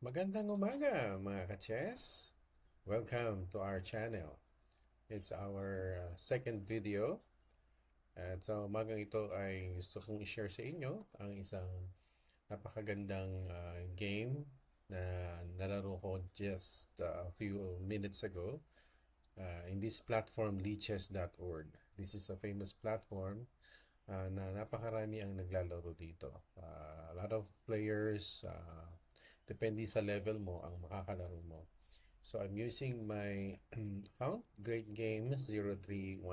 Magandang umaga mga ka-chess! Welcome to our channel. It's our second video. At sa umagang ito ay gusto kong i-share sa inyo ang isang napakagandang game na nalaro ko just a few minutes ago in this platform lichess.org. This is a famous platform na napakarami ang naglalaro dito. A lot of players, depende sa level mo ang makakalaro mo. So I'm using my account, Great Game 0317.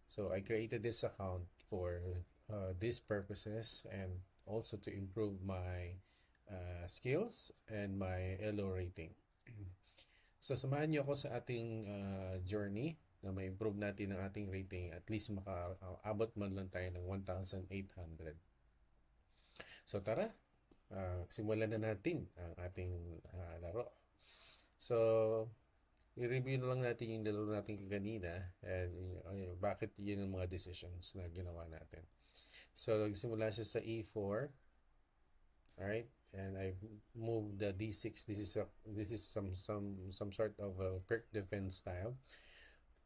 So I created this account for these purposes and also to improve my skills and my ELO rating. So samahan niyo ako sa ating journey na ma-improve natin ang ating rating, at least makaabot man lang tayo ng 1,800. So tara, simulan na natin ang ating laro. So, i-review na lang natin yung laro natin kanina and bakit yun ang mga decisions na ginawa natin. So, nagsimula siya sa E4. Alright? And I moved the D6. This is some sort of a Pirc defense style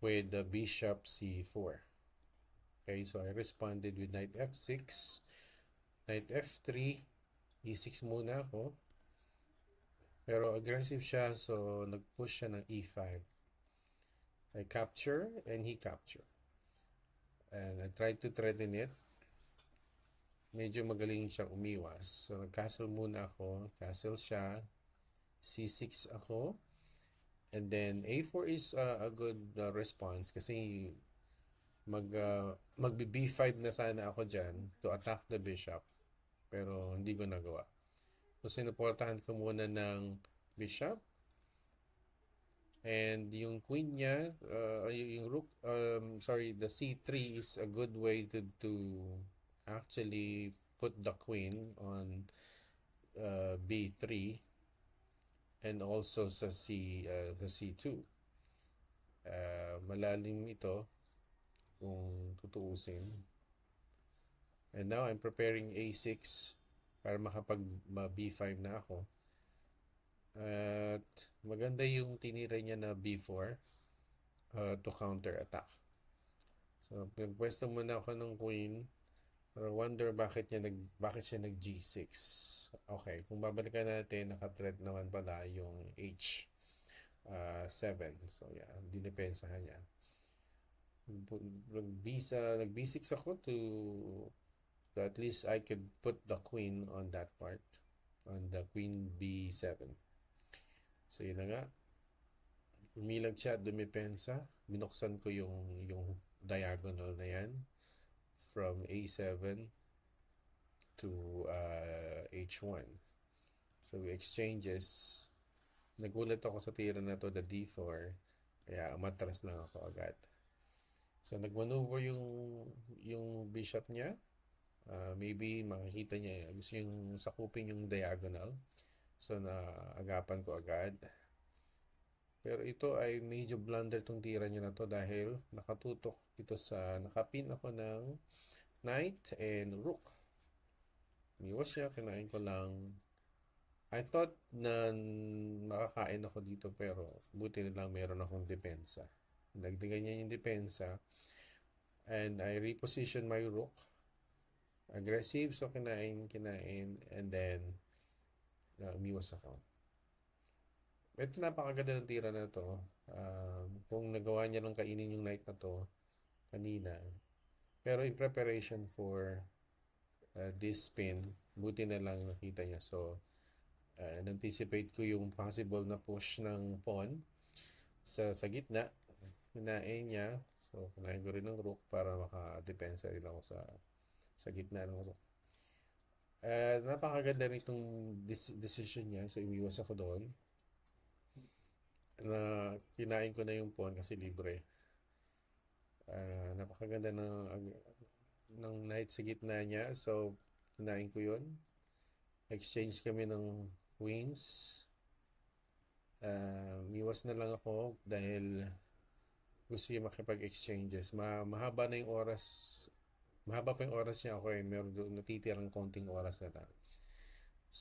with the bishop C4. Okay, so I responded with knight F6, knight F3, E6 muna ako. Pero aggressive siya, so nag-push siya ng E5. I capture and he capture. And I tried to threaten it. Medyo magaling siya umiwas. So nag-castle muna ako. Castle siya. C6 ako. And then A4 is a good response kasi magbi B5 na sana ako dyan to attack the bishop. Pero hindi ko nagawa. So sinuportahan ko muna ng bishop. And yung queen niya, yung rook, the C3 is a good way to actually put the queen on B3 and also sa C2. Malalim ito kung tutuusin. And now I'm preparing A6 para makapag B5 na ako. At maganda yung tinira niya na B4 to counter attack. So nagpwesto muna ako ng queen. Pero wonder bakit siya nag G6. Okay, kung babalikan natin, naka-threat naman pala yung H7. So yeah, dinepensahan niya. Nag B6 ako to at least I could put the queen on that part, on the queen B7. So yun na nga, umilag siya, dumipensa, binuksan ko yung diagonal na yan from A7 to H1. So we exchanges. Nagulat ako sa tira na to, the D4, kaya umatras lang ako agad. So nagmaneuver yung bishop niya. Maybe makikita niya gusto yung sakupin yung diagonal. So naagapan ko agad. Pero ito ay medyo blunder tong tira niya na to dahil nakatutok ito nakapin ako ng knight and rook. Iwas siya, kinain ko lang. I thought na makakain ako dito pero buti na lang meron akong depensa. Dagdagan niya yung depensa and I reposition my rook. Aggressive, so kinain and then umiwas ako. Ito napakaganda ng tira na to. Kung nagawa niya lang kainin yung knight na to kanina. Pero in preparation for this spin, buti na lang nakita niya. So, anticipate ko yung possible na push ng pawn sa gitna. Kinain niya. So, kinain ko rin ng rook para makadepensa rin ako sa gitna ng rook. Napakaganda rin itong decision niya. So, umiwas ako doon. Na kinain ko na yung pawn kasi libre. Napakaganda ng knight sa gitna niya. So, kinain ko yun. Exchange kami ng queens. Iwas na lang ako dahil gusto niya makipag-exchanges. Mahaba pa yung oras niya ako meron doon natitirang konting oras na lang.